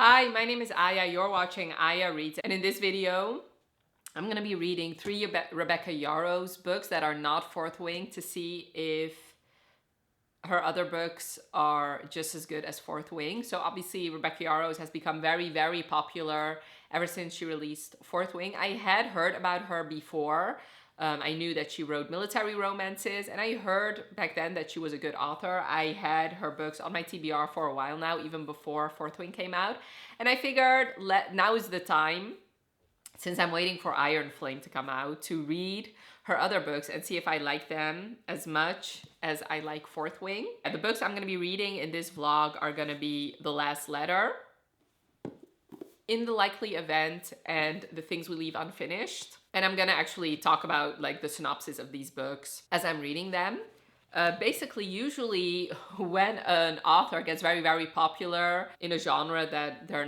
Hi, my name is Aya. You're watching Aya Reads, and in this video, I'm going to be reading three Rebecca Yarros books that are not Fourth Wing to see if her other books are just as good as Fourth Wing. So obviously, Rebecca Yarros has become very, very popular ever since she released Fourth Wing. I had heard about her before. I knew that she wrote military romances, and I heard back then that she was a good author. I had her books on my TBR for a while now, even before Fourth Wing came out. And I figured now is the time, since I'm waiting for Iron Flame to come out, to read her other books and see if I like them as much as I like Fourth Wing. And the books I'm going to be reading in this vlog are going to be The Last Letter, In the Likely Event, and The Things We Leave Unfinished. And I'm gonna actually talk about like the synopsis of these books as I'm reading them. Basically, usually when an author gets very, very popular in a genre that their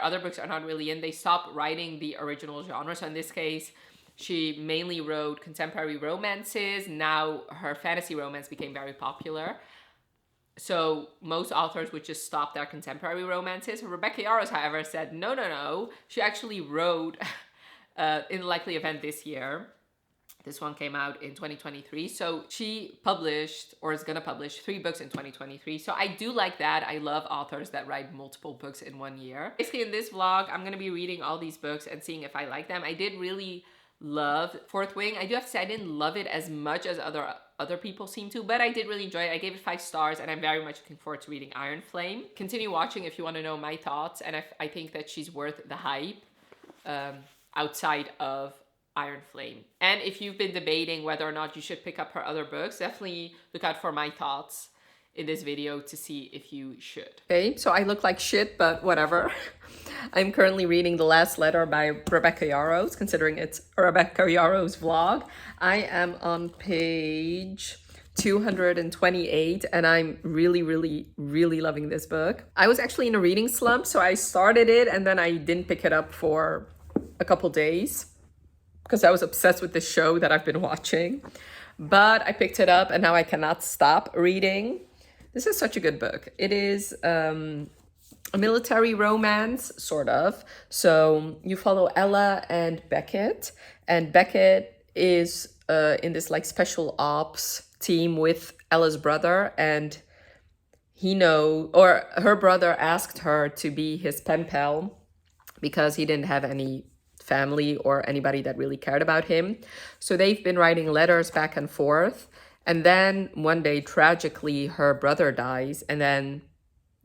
other books are not really in, they stop writing the original genre. So in this case, she mainly wrote contemporary romances. Now her fantasy romance became very popular. So most authors would just stop their contemporary romances. Rebecca Yarros, however, said no. She actually wrote In the Likely Event this year. This one came out in 2023. So she published, or is gonna publish, 3 books in 2023. So I do like that. I love authors that write multiple books in one year. Basically in this vlog, I'm gonna be reading all these books and seeing if I like them. I did really love Fourth Wing. I do have to say I didn't love it as much as other people seem to, but I did really enjoy it. I gave it 5 stars, and I'm very much looking forward to reading Iron Flame. Continue watching if you want to know my thoughts, and I think that she's worth the hype outside of Iron Flame. And if you've been debating whether or not you should pick up her other books, definitely look out for my thoughts in this video to see if you should. Okay, so I look like shit, but whatever. I'm currently reading The Last Letter by Rebecca Yarros, considering it's Rebecca Yarros' vlog. I am on page 228, and I'm really loving this book. I was actually in a reading slump, so I started it and then I didn't pick it up for a couple days because I was obsessed with this show that I've been watching. But I picked it up and now I cannot stop reading. This is such a good book. It is a military romance, sort of. So you follow Ella and Beckett is in this like special ops team with Ella's brother, and her brother asked her to be his pen pal because he didn't have any family or anybody that really cared about him. So they've been writing letters back and forth. And then one day, tragically, her brother dies. And then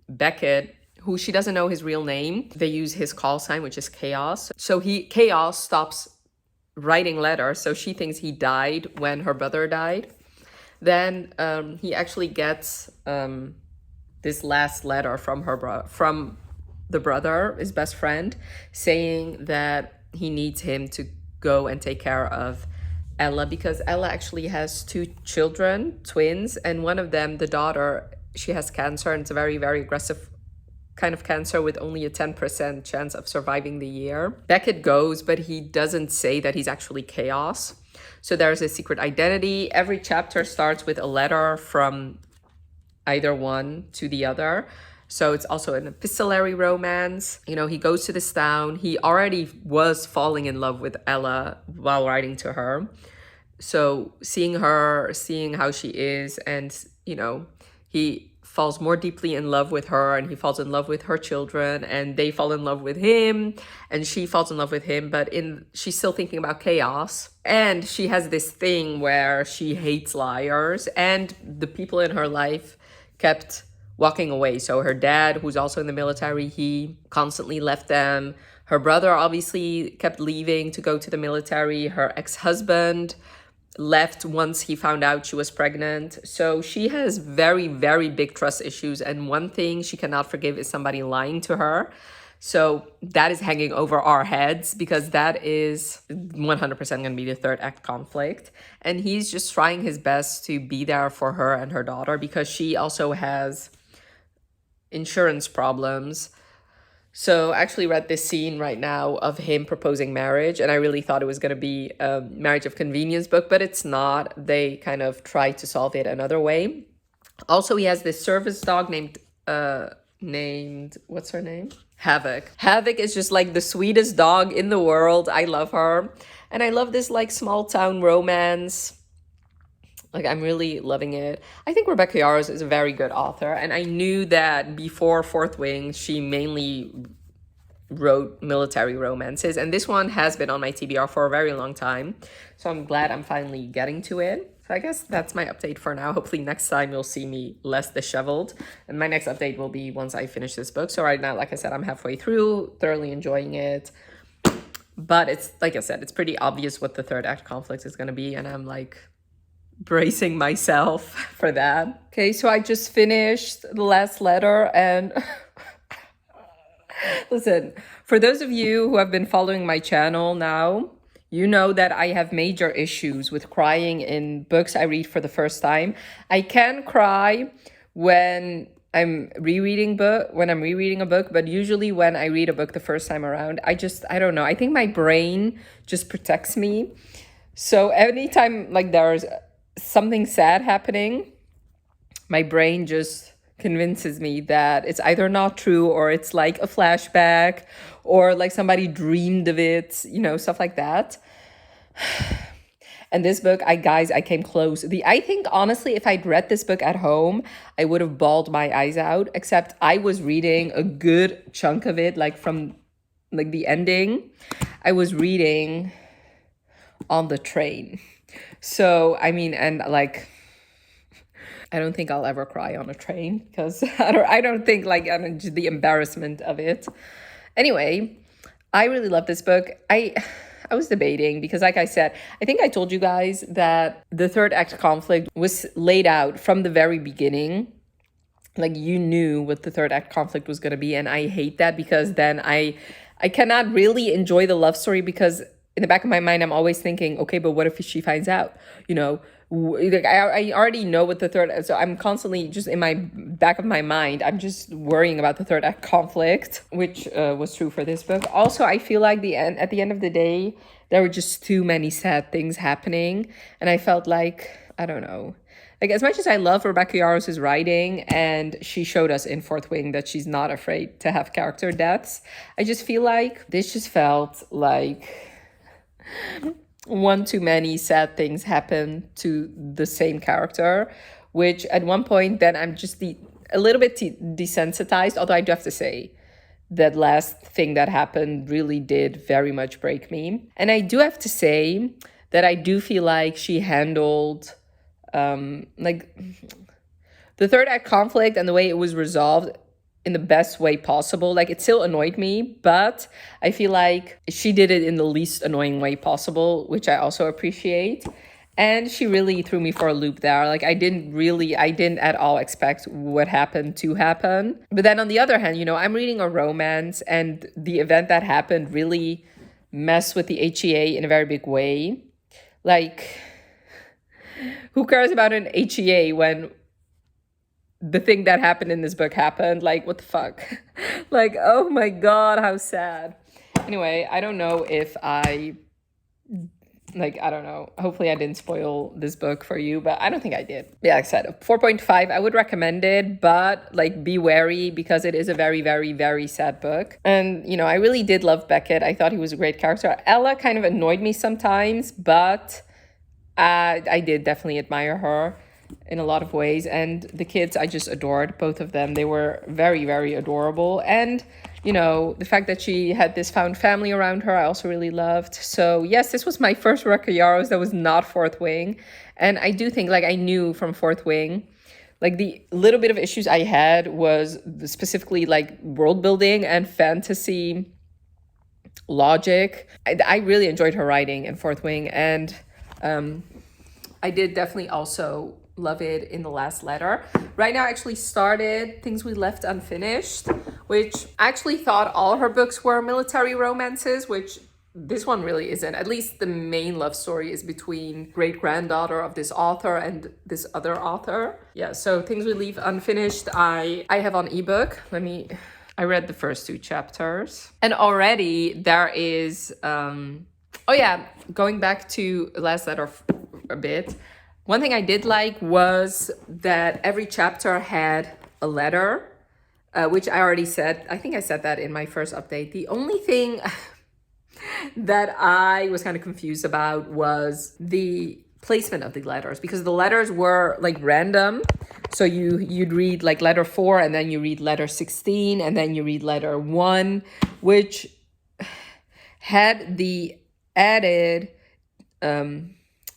Beckett, who she doesn't know his real name, they use his call sign, which is Chaos. So Chaos stops writing letters. So she thinks he died when her brother died. Then he actually gets this last letter from from the brother, his best friend, saying that he needs him to go and take care of Ella, because Ella actually has 2 children, twins, and one of them, the daughter, she has cancer, and it's a very, very aggressive kind of cancer with only a 10% chance of surviving the year. Beckett goes, but he doesn't say that he's actually Chaos. So there's a secret identity. Every chapter starts with a letter from either one to the other. So it's also an epistolary romance. You know, he goes to this town. He already was falling in love with Ella while writing to her. So seeing how she is, and, you know, he falls more deeply in love with her, and he falls in love with her children, and they fall in love with him, and she falls in love with him, but she's still thinking about Chaos. And she has this thing where she hates liars, and the people in her life kept walking away. So her dad, who's also in the military, he constantly left them. Her brother obviously kept leaving to go to the military. Her ex-husband left once he found out she was pregnant. So she has very, very big trust issues. And one thing she cannot forgive is somebody lying to her. So that is hanging over our heads, because that is 100% going to be the third act conflict. And he's just trying his best to be there for her and her daughter, because she also has insurance problems. So I actually read this scene right now of him proposing marriage, and I really thought it was going to be a marriage of convenience book, but it's not. They kind of try to solve it another way. Also, he has this service dog named named, what's her name? Havoc. Havoc is just like the sweetest dog in the world. I love her. And I love this like small town romance. Like, I'm really loving it. I think Rebecca Yarros is a very good author. And I knew that before Fourth Wing, she mainly wrote military romances. And this one has been on my TBR for a very long time. So I'm glad I'm finally getting to it. So I guess that's my update for now. Hopefully next time you'll see me less disheveled. And my next update will be once I finish this book. So right now, like I said, I'm halfway through, thoroughly enjoying it. But it's, like I said, it's pretty obvious what the third act conflict is going to be. And I'm like bracing myself for that. Okay, so I just finished the last letter and listen, for those of you who have been following my channel now, you know that I have major issues with crying in books I read for the first time. I can cry when I'm rereading a book, but usually when I read a book the first time around, I don't know. I think my brain just protects me. So anytime like there's something sad happening, my brain just convinces me that it's either not true or it's like a flashback or like somebody dreamed of it, you know, stuff like that. And this book, I came close. I think honestly, if I'd read this book at home, I would have bawled my eyes out, except I was reading a good chunk of it, like from like the ending. I was reading on the train. So, I mean, and like, I don't think I'll ever cry on a train because I don't think like the embarrassment of it. Anyway, I really love this book. I was debating because like I said, I think I told you guys that the third act conflict was laid out from the very beginning. Like you knew what the third act conflict was going to be. And I hate that because then I cannot really enjoy the love story because in the back of my mind, I'm always thinking, okay, but what if she finds out? You know, like I already know what the third, so I'm constantly just in my back of my mind, I'm just worrying about the third act conflict, which was true for this book. Also, I feel like at the end of the day, there were just too many sad things happening. And I felt like, I don't know, like as much as I love Rebecca Yarros' writing and she showed us in Fourth Wing that she's not afraid to have character deaths, I just feel like this just felt like one too many sad things happen to the same character, which at one point then I'm just a little bit desensitized, although I do have to say that last thing that happened really did very much break me. And I do have to say that I do feel like she handled like the third act conflict and the way it was resolved in the best way possible. Like it still annoyed me, but I feel like she did it in the least annoying way possible, which I also appreciate. And she really threw me for a loop there. Like I didn't at all expect what happened to happen. But then on the other hand, you know, I'm reading a romance and the event that happened really messed with the HEA in a very big way. Like, who cares about an HEA when the thing that happened in this book happened? Like, what the fuck? Like, oh my God, how sad. Anyway, I don't know if I don't know. Hopefully I didn't spoil this book for you, but I don't think I did. Yeah, like I said, 4.5, I would recommend it, but like be wary because it is a very, very, very sad book. And, you know, I really did love Beckett. I thought he was a great character. Ella kind of annoyed me sometimes, but I did definitely admire her in a lot of ways. And the kids, I just adored both of them. They were very, very adorable. And, you know, the fact that she had this found family around her, I also really loved. So yes, this was my first Rebecca Yarros that was not Fourth Wing. And I do think, like, I knew from Fourth Wing, like the little bit of issues I had was specifically like world building and fantasy logic. I really enjoyed her writing in Fourth Wing. And I did definitely also love it in the last letter. Right now I actually started Things We Left Unfinished, which I actually thought all her books were military romances, which this one really isn't. At least the main love story is between great-granddaughter of this author and this other author. Yeah, so Things We Leave Unfinished, I have on ebook. I read the first 2 chapters. And already there is, oh yeah, going back to last letter a bit, one thing I did like was that every chapter had a letter which I already said. I think I said that in my first update. The only thing that I was kind of confused about was the placement of the letters, because the letters were like random. So you'd read like letter 4, and then you read letter 16, and then you read letter 1, which had the added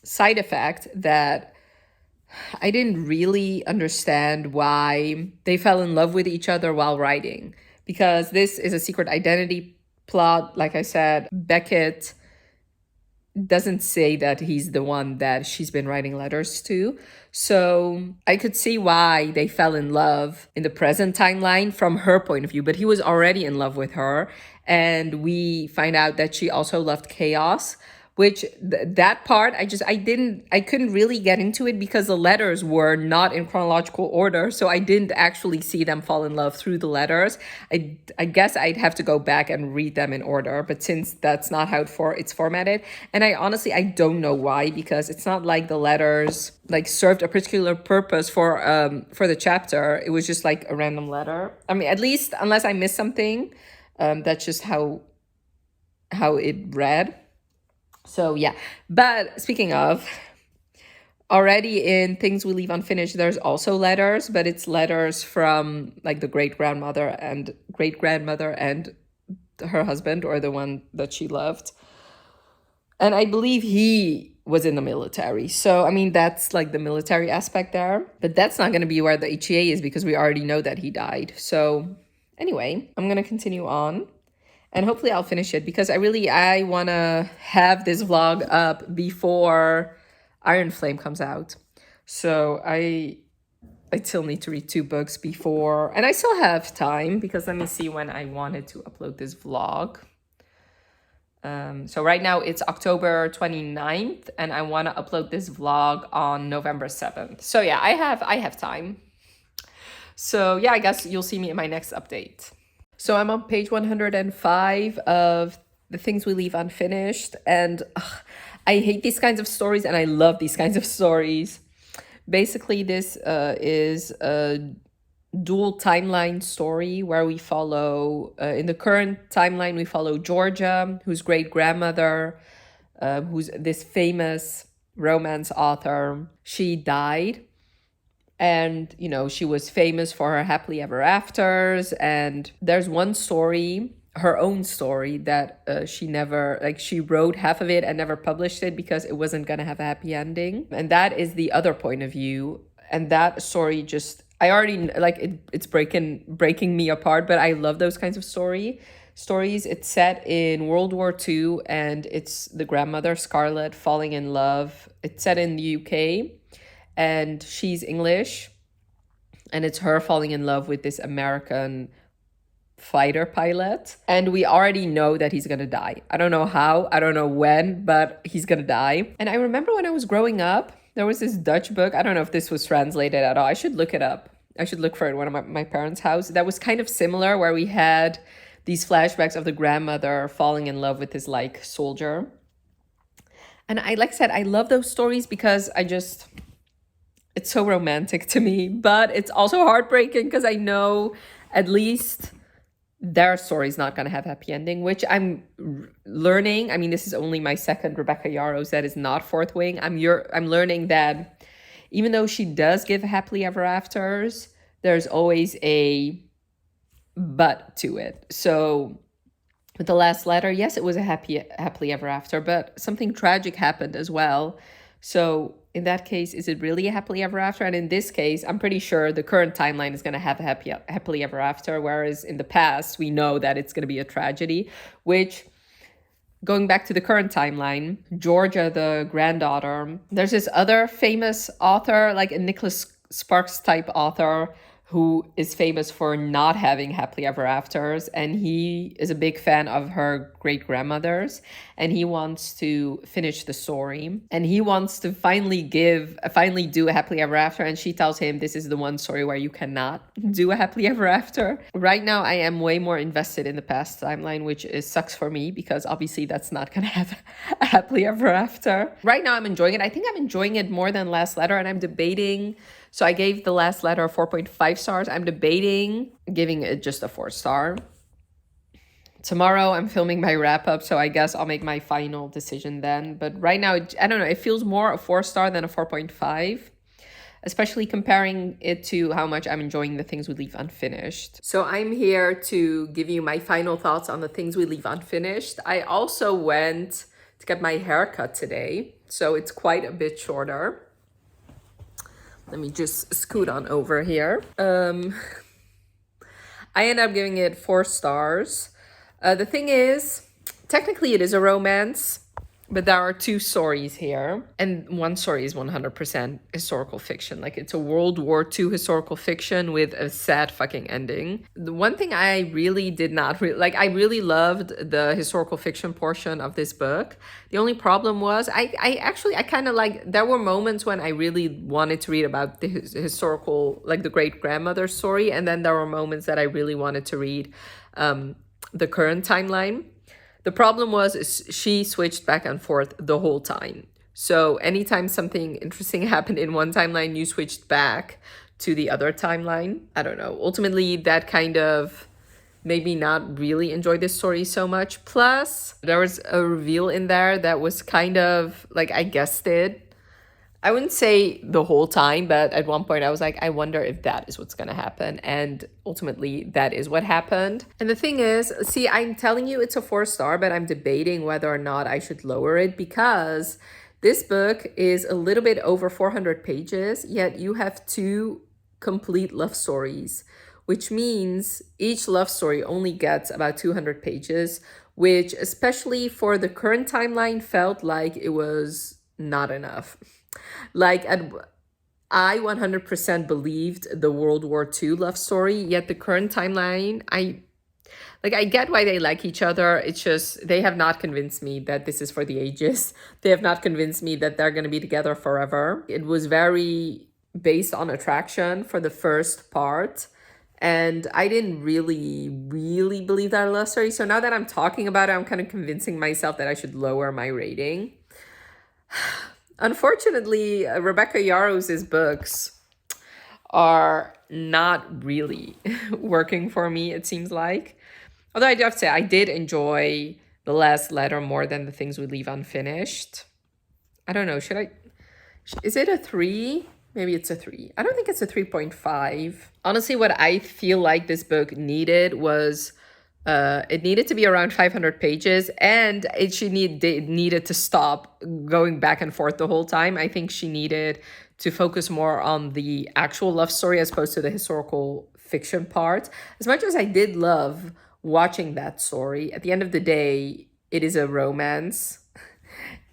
side effect that I didn't really understand why they fell in love with each other while writing, because this is a secret identity plot. Like I said, Beckett doesn't say that he's the one that she's been writing letters to. So I could see why they fell in love in the present timeline from her point of view, but he was already in love with her. And we find out that she also loved chaos, which that part I couldn't really get into it because the letters were not in chronological order. So I didn't actually see them fall in love through the letters. I guess I'd have to go back and read them in order, but since that's not how it's formatted, and I honestly don't know why, because it's not like the letters like served a particular purpose for the chapter. It was just like a random letter. I mean, at least unless I missed something, that's just how it read. So yeah, but speaking of, already in Things We Leave Unfinished, there's also letters, but it's letters from like the great-grandmother and her husband, or the one that she loved. And I believe he was in the military. So, I mean, that's like the military aspect there. But that's not going to be where the HEA is, because we already know that he died. So anyway, I'm going to continue on. And hopefully I'll finish it, because I want to have this vlog up before Iron Flame comes out. So I still need to read 2 books before, and I still have time, because let me see when I wanted to upload this vlog. So right now it's October 29th, and I want to upload this vlog on November 7th. So yeah, I have time. So yeah, I guess you'll see me in my next update. So I'm on page 105 of The Things We Leave Unfinished, and I hate these kinds of stories, and I love these kinds of stories. Basically, this is a dual timeline story where we follow, in the current timeline, we follow Georgia, whose great-grandmother, who's this famous romance author. She died. And, you know, she was famous for her happily ever afters. And there's one story, her own story, that she wrote half of it and never published it because it wasn't going to have a happy ending. And that is the other point of view. And that story just, I already, like, it's breaking me apart, but I love those kinds of stories. It's set in World War II, and it's the grandmother, Scarlett, falling in love. It's set in the UK. And she's English, and it's her falling in love with this American fighter pilot. And we already know that he's gonna die. I don't know how, I don't know when, but he's gonna die. And I remember when I was growing up, there was this Dutch book. I don't know if this was translated at all. I should look it up. I should look for it in one of my parents' house. That was kind of similar, where we had these flashbacks of the grandmother falling in love with this like soldier. And like I said, I love those stories because it's so romantic to me, but it's also heartbreaking because I know at least their story's not going to have a happy ending, which I'm learning. I mean, this is only my second Rebecca Yarros that is not fourth wing. I'm learning that even though she does give happily ever afters, there's always a but to it. So with the last letter, yes, it was a happily ever after, but something tragic happened as well. So in that case, is it really a happily ever after? And in this case, I'm pretty sure the current timeline is going to have a happily ever after, whereas in the past, we know that it's going to be a tragedy, which, going back to the current timeline, Georgia, the granddaughter, there's this other famous author, like a Nicholas Sparks type author, who is famous for not having happily ever afters, and he is a big fan of her great-grandmothers, and he wants to finish the story, and he wants to finally do a happily ever after, and she tells him this is the one story where you cannot do a happily ever after. Right now, I am way more invested in the past timeline, which sucks for me, because obviously that's not gonna have a happily ever after. Right now, I'm enjoying it. I think I'm enjoying it more than Last Letter, and I'm debating. So I gave The Last Letter 4.5 stars. I'm debating giving it just a 4-star. Tomorrow I'm filming my wrap up, so I guess I'll make my final decision then. But right now, I don't know, it feels more a 4-star than a 4.5, especially comparing it to how much I'm enjoying The Things We Leave Unfinished. So I'm here to give you my final thoughts on The Things We Leave Unfinished. I also went to get my hair cut today, so it's quite a bit shorter. Let me just scoot on over here. I ended up giving it 4 stars. The thing is, technically it is a romance, but there are 2 stories here. And one story is 100% historical fiction. Like, it's a World War II historical fiction with a sad fucking ending. The one thing I really did not like, I really loved the historical fiction portion of this book. The only problem was, I kind of like, there were moments when I really wanted to read about the historical, like the great grandmother story. And then there were moments that I really wanted to read the current timeline. The problem was she switched back and forth the whole time. So anytime something interesting happened in one timeline, you switched back to the other timeline. I don't know. Ultimately, that kind of made me not really enjoy this story so much. Plus, there was a reveal in there that was kind of like, I guessed it. I wouldn't say the whole time, but at one point I was like, I wonder if that is what's going to happen. And ultimately, that is what happened. And the thing is, see, I'm telling you it's a 4-star, but I'm debating whether or not I should lower it because this book is a little bit over 400 pages, yet you have 2 complete love stories, which means each love story only gets about 200 pages, which especially for the current timeline felt like it was not enough. Like, I 100% believed the World War II love story, yet the current timeline, I get why they like each other. It's just, they have not convinced me that this is for the ages. They have not convinced me that they're going to be together forever. It was very based on attraction for the first part. And I didn't really believe that love story. So now that I'm talking about it, I'm kind of convincing myself that I should lower my rating. Unfortunately, Rebecca Yarros' books are not really working for me, it seems like. Although I do have to say, I did enjoy The Last Letter more than The Things We Leave Unfinished. I don't know, is it a 3? Maybe it's a 3. I don't think it's a 3.5. Honestly, what I feel like this book needed was it needed to be around 500 pages, and she needed to stop going back and forth the whole time. I think she needed to focus more on the actual love story as opposed to the historical fiction part. As much as I did love watching that story, at the end of the day, it is a romance.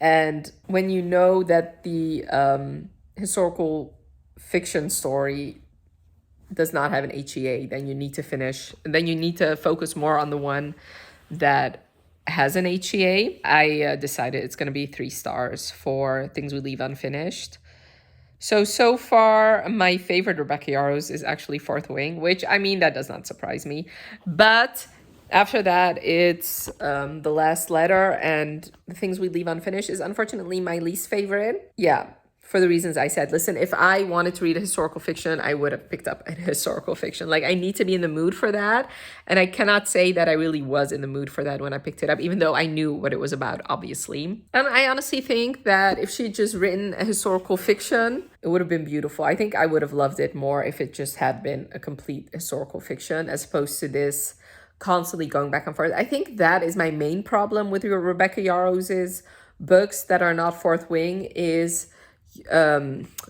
And when you know that the historical fiction story does not have an HEA, then you need to focus more on the one that has an HEA. I decided it's going to be 3 stars for Things We Leave Unfinished. So far, my favorite Rebecca Yarros is actually Fourth Wing, which, I mean, that does not surprise me. But after that, it's The Last Letter, and The Things We Leave Unfinished is unfortunately my least favorite. Yeah. For the reasons I said. Listen, if I wanted to read a historical fiction, I would have picked up a historical fiction. Like, I need to be in the mood for that. And I cannot say that I really was in the mood for that when I picked it up, even though I knew what it was about, obviously. And I honestly think that if she'd just written a historical fiction, it would have been beautiful. I think I would have loved it more if it just had been a complete historical fiction as opposed to this constantly going back and forth. I think that is my main problem with your Rebecca Yarros' books that are not Fourth Wing is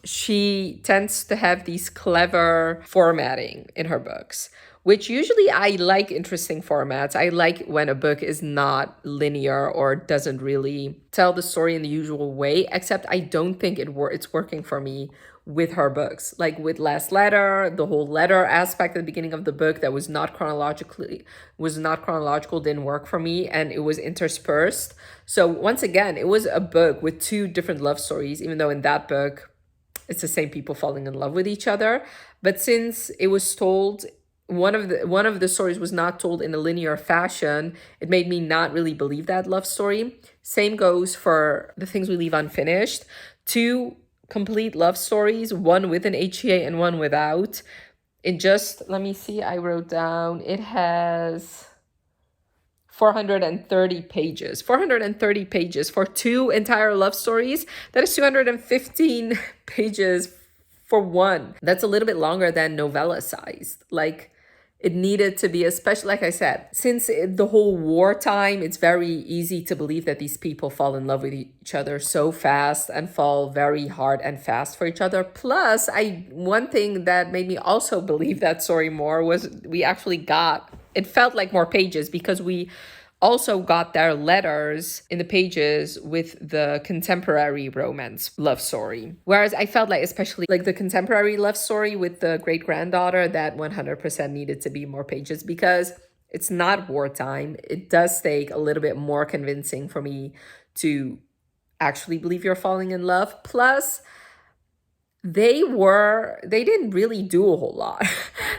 she tends to have these clever formatting in her books, which usually I like interesting formats. I like when a book is not linear or doesn't really tell the story in the usual way, except I don't think it's working for me with her books. Like with Last Letter, the whole letter aspect at the beginning of the book that was not chronological didn't work for me, and it was interspersed. So once again, it was a book with 2 different love stories, even though in that book it's the same people falling in love with each other. But since it was told, one of the stories was not told in a linear fashion, it made me not really believe that love story. Same goes for The Things We Leave Unfinished. 2 complete love stories, one with an HEA and one without. It just, let me see, I wrote down, it has 430 pages. 430 pages for 2 entire love stories. That is 215 pages for one. That's a little bit longer than novella sized. Like, it needed to be, especially, like I said, since the whole wartime, it's very easy to believe that these people fall in love with each other so fast and fall very hard and fast for each other. Plus, one thing that made me also believe that story more was we actually got, it felt like more pages because we also got their letters in the pages with the contemporary romance love story. Whereas I felt like, especially like the contemporary love story with the great-granddaughter, that 100% needed to be more pages because it's not wartime. It does take a little bit more convincing for me to actually believe you're falling in love. Plus, they didn't really do a whole lot.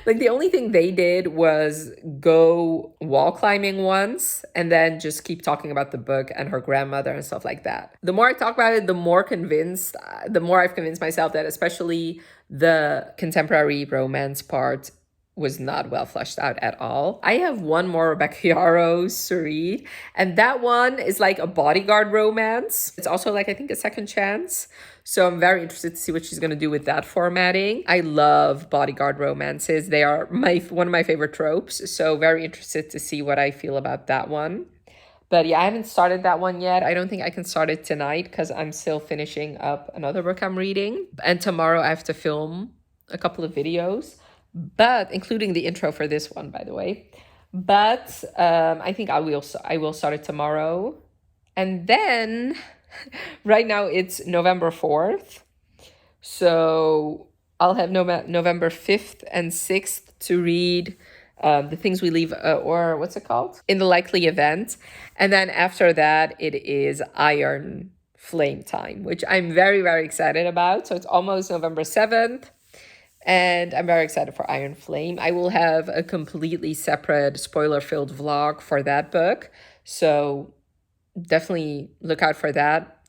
Like, the only thing they did was go wall climbing once and then just keep talking about the book and her grandmother and stuff like that. The more I talk about it, the more I've convinced myself that especially the contemporary romance part was not well fleshed out at all. I have one more Rebecca Yarros to read, and that one is like a bodyguard romance. It's also like, I think, a second chance. So I'm very interested to see what she's going to do with that formatting. I love bodyguard romances. They are one of my favorite tropes. So very interested to see what I feel about that one. But yeah, I haven't started that one yet. I don't think I can start it tonight because I'm still finishing up another book I'm reading. And tomorrow I have to film a couple of videos, but including the intro for this one, by the way. But I think I will start it tomorrow. And then right now it's November 4th. So I'll have November 5th and 6th to read The Things We Leave, or what's it called? In the Likely Event. And then after that, it is Iron Flame time, which I'm very, very excited about. So it's almost November 7th. And I'm very excited for Iron Flame. I will have a completely separate spoiler-filled vlog for that book. So definitely look out for that.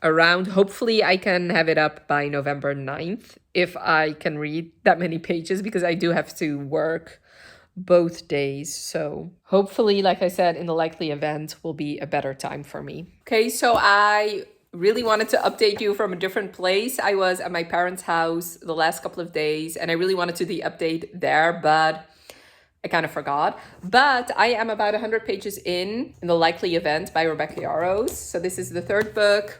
Hopefully I can have it up by November 9th if I can read that many pages, because I do have to work both days. So hopefully, like I said, In the Likely Event will be a better time for me. Okay, so I really wanted to update you from a different place. I was at my parents' house the last couple of days and I really wanted to do the update there, but I kind of forgot. But I am about 100 pages in The Likely Event by Rebecca Yarros. So this is the 3rd book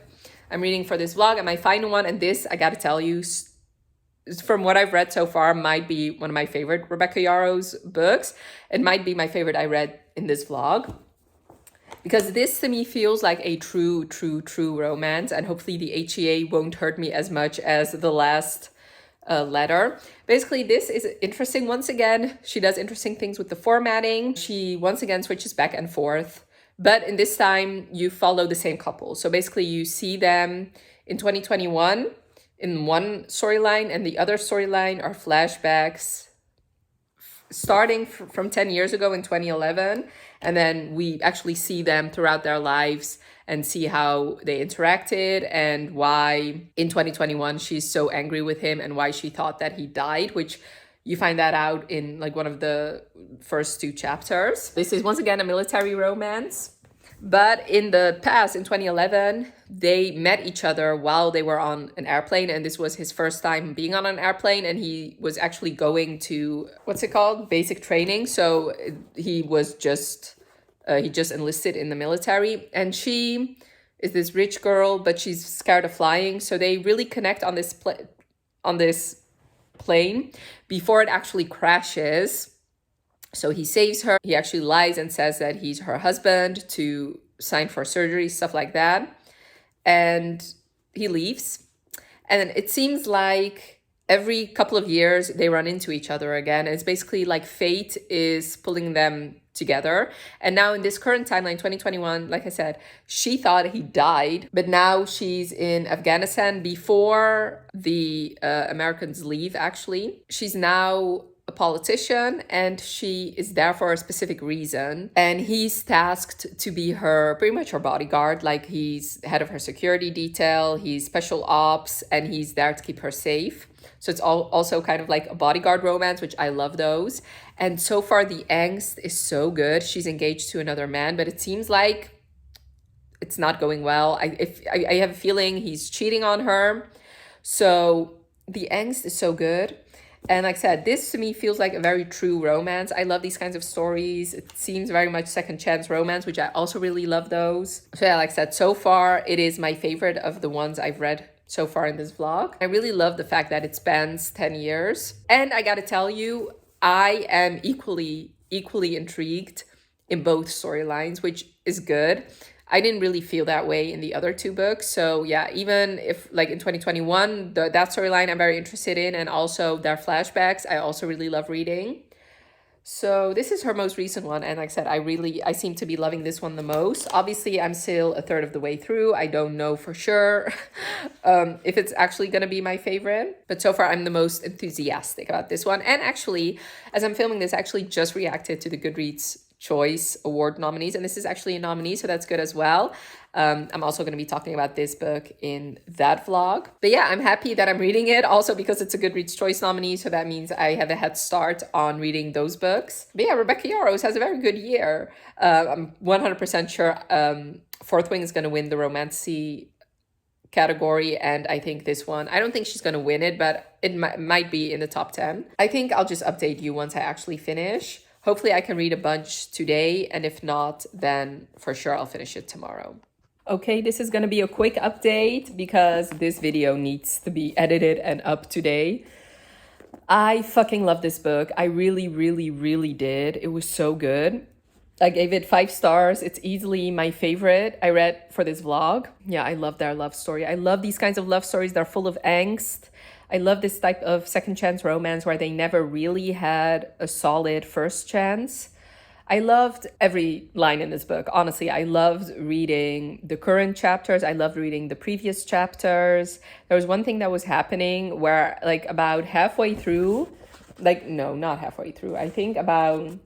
I'm reading for this vlog and my final one. And this, I gotta tell you, from what I've read so far, might be one of my favorite Rebecca Yarros books. It might be my favorite I read in this vlog, because this to me feels like a true romance, and hopefully the HEA won't hurt me as much as the last letter. Basically, this is interesting. Once again, she does interesting things with the formatting. She once again switches back and forth, but in this time you follow the same couple. So basically you see them in 2021 in one storyline, and the other storyline are flashbacks starting from 10 years ago in 2011. And then we actually see them throughout their lives and see how they interacted and why in 2021 she's so angry with him and why she thought that he died, which you find that out in like one of the first 2 chapters. This is once again a military romance. But in the past, in 2011, they met each other while they were on an airplane. And this was his first time being on an airplane. And he was actually going to, what's it called? Basic training. So he was just, he just enlisted in the military. And she is this rich girl, but she's scared of flying. So they really connect on this plane before it actually crashes. So he saves her. He actually lies and says that he's her husband to sign for surgery, stuff like that. And he leaves. And it seems like every couple of years they run into each other again. It's basically like fate is pulling them together. And now in this current timeline, 2021, like I said, she thought he died, but now she's in Afghanistan before the Americans leave, actually. She's now a politician, and she is there for a specific reason. And he's tasked to be her, pretty much her bodyguard. Like, he's head of her security detail, he's special ops, and he's there to keep her safe. So it's also kind of like a bodyguard romance, which I love those. And so far, the angst is so good. She's engaged to another man, but it seems like it's not going well. I have a feeling he's cheating on her. So the angst is so good. And like I said, this to me feels like a very true romance. I love these kinds of stories. It seems very much second chance romance, which I also really love those. So yeah, like I said, so far it is my favorite of the ones I've read so far in this vlog. I really love the fact that it spans 10 years. And I gotta tell you, I am equally intrigued in both storylines, which is good. I didn't really feel that way in the other two books. So yeah, even if like in 2021, that storyline I'm very interested in, and also their flashbacks, I also really love reading. So this is her most recent one, and like I said, I seem to be loving this one the most. Obviously, I'm still a third of the way through. I don't know for sure if it's actually gonna be my favorite, but so far I'm the most enthusiastic about this one. And actually, as I'm filming this, I actually just reacted to the Goodreads Choice Award nominees, and this is actually a nominee, so that's good as well. I'm also going to be talking about this book in that vlog. But yeah, I'm happy that I'm reading it, also because it's a Goodreads Choice nominee, so that means I have a head start on reading those books. But yeah, Rebecca Yarros has a very good year. I'm 100% sure Fourth Wing is going to win the romancy category, and I think this one, I don't think she's going to win it, but it might be in the top 10. I think I'll just update you once I actually finish. Hopefully I can read a bunch today, and if not, then for sure I'll finish it tomorrow. Okay, this is going to be a quick update because this video needs to be edited and up today. I fucking love this book. I really did. It was so good. I gave it 5 stars. It's easily my favorite I read for this vlog. Yeah, I love their love story. I love these kinds of love stories. They're full of angst. I love this type of second chance romance where they never really had a solid first chance. I loved every line in this book. Honestly, I loved reading the current chapters. I loved reading the previous chapters. There was one thing that was happening where like about halfway through, like no, not halfway through. I think about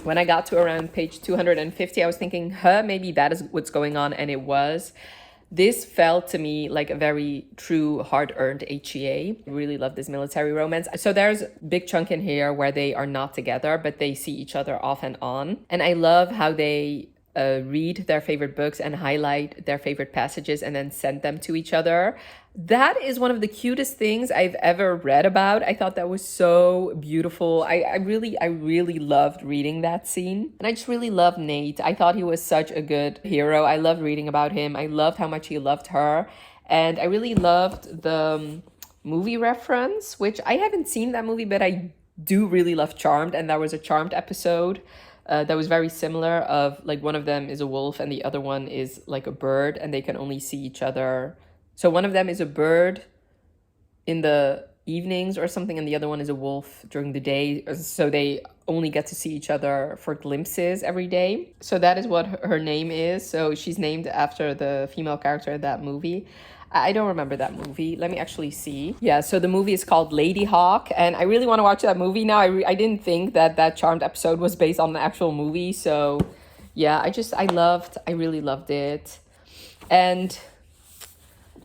when I got to around page 250, I was thinking, maybe that is what's going on. And it was. This felt to me like a very true, hard-earned HEA. I really love this military romance. So there's a big chunk in here where they are not together, but they see each other off and on. And I love how they read their favorite books and highlight their favorite passages and then send them to each other. That is one of the cutest things I've ever read about. I thought that was so beautiful. I really loved reading that scene. And I just really loved Nate. I thought he was such a good hero. I loved reading about him. I loved how much he loved her. And I really loved the movie reference, which I haven't seen that movie, but I do really love Charmed. And there was a Charmed episode that was very similar, of like one of them is a wolf and the other one is like a bird, and they can only see each other. So one of them is a bird in the evenings or something, and the other one is a wolf during the day. So they only get to see each other for glimpses every day. So that is what her name is. So she's named after the female character in that movie. I don't remember that movie. Let me actually see. Yeah, so the movie is called Lady Hawk, and I really want to watch that movie now. I didn't think that Charmed episode was based on the actual movie. So yeah, I really loved it. And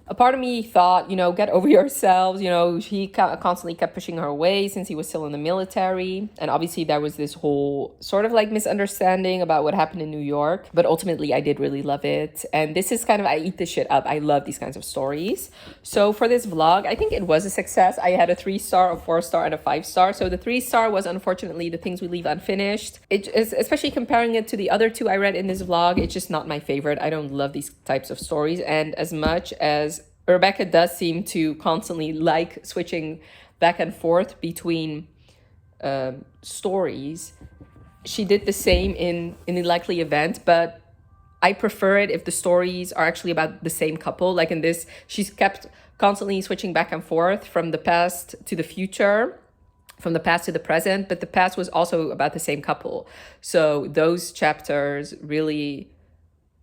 a part of me thought, get over yourselves. He constantly kept pushing her away since he was still in the military. And obviously there was this whole sort of like misunderstanding about what happened in New York. But ultimately I did really love it. And this is kind of, I eat this shit up. I love these kinds of stories. So for this vlog, I think it was a success. I had a 3-star, a 4-star, and a 5-star. So the 3-star was unfortunately The Things We Leave Unfinished. It is, especially comparing it to the other 2 I read in this vlog, it's just not my favorite. I don't love these types of stories. And as much as Rebecca does seem to constantly like switching back and forth between stories, she did the same in The Likely Event, but I prefer it if the stories are actually about the same couple. Like in this, she's kept constantly switching back and forth from the past to the future, from the past to the present, but the past was also about the same couple. So those chapters really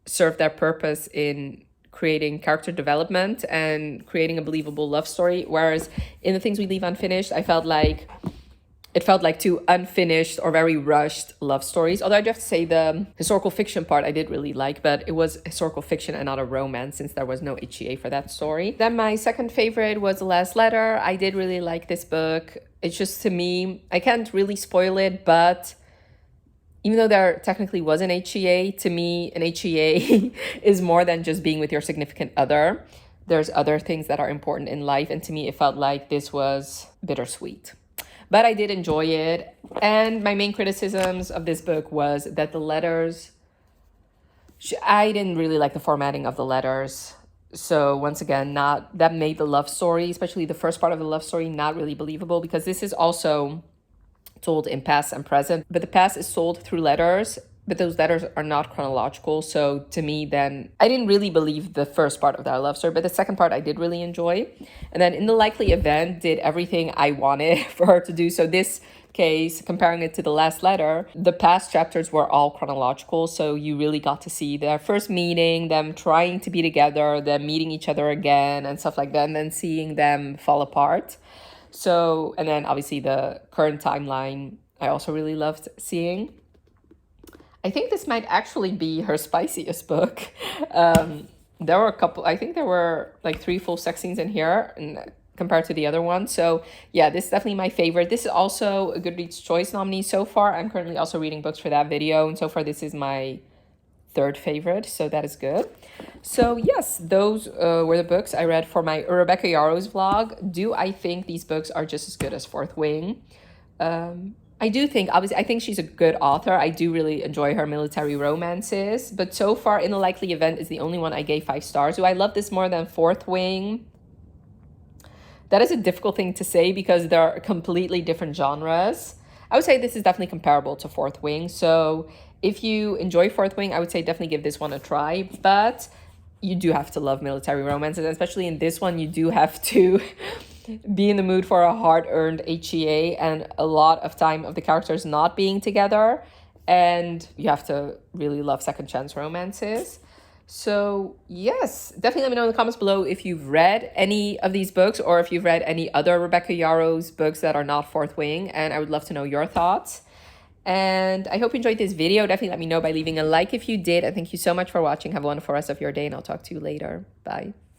serve their purpose in creating character development and creating a believable love story. Whereas in The Things We Leave Unfinished, I felt like it felt like two unfinished or very rushed love stories. Although I do have to say the historical fiction part I did really like, but it was historical fiction and not a romance since there was no HEA for that story. Then my second favorite was The Last Letter. I did really like this book. It's just, to me, I can't really spoil it, but even though there technically was an HEA, to me, an HEA is more than just being with your significant other. There's other things that are important in life, and to me, it felt like this was bittersweet. But I did enjoy it, and my main criticisms of this book was that the letters, I didn't really like the formatting of the letters. So once again, that made the love story, especially the first part of the love story, not really believable, because this is also told in past and present, but the past is told through letters, but those letters are not chronological. So to me, then I didn't really believe the first part of that love story, but the second part I did really enjoy. And then In the Likely Event did everything I wanted for her to do. So this case, comparing it to The Last Letter, the past chapters were all chronological, so you really got to see their first meeting, them trying to be together, them meeting each other again and stuff like that, and then seeing them fall apart. So, and then obviously the current timeline, I also really loved seeing. I think this might actually be her spiciest book. There were a couple, I think there were like 3 full sex scenes in here and compared to the other one. So yeah, this is definitely my favorite. This is also a Goodreads Choice nominee so far. I'm currently also reading books for that video, and so far this is my 3rd favorite, so that is good. So yes, those were the books I read for my Rebecca Yarros vlog. Do I think these books are just as good as Fourth Wing? I do think, obviously, I think she's a good author. I do really enjoy her military romances, but so far In the Likely Event is the only one I gave 5 stars. Do I love this more than Fourth Wing? That is a difficult thing to say because they're completely different genres. I would say this is definitely comparable to Fourth Wing. So if you enjoy Fourth Wing, I would say definitely give this one a try. But you do have to love military romances, especially in this one. You do have to be in the mood for a hard-earned HEA and a lot of time of the characters not being together. And you have to really love second chance romances. So yes, definitely let me know in the comments below if you've read any of these books or if you've read any other Rebecca Yarros books that are not Fourth Wing, and I would love to know your thoughts. And I hope you enjoyed this video. Definitely let me know by leaving a like if you did, and thank you so much for watching. Have a wonderful rest of your day, and I'll talk to you later. Bye.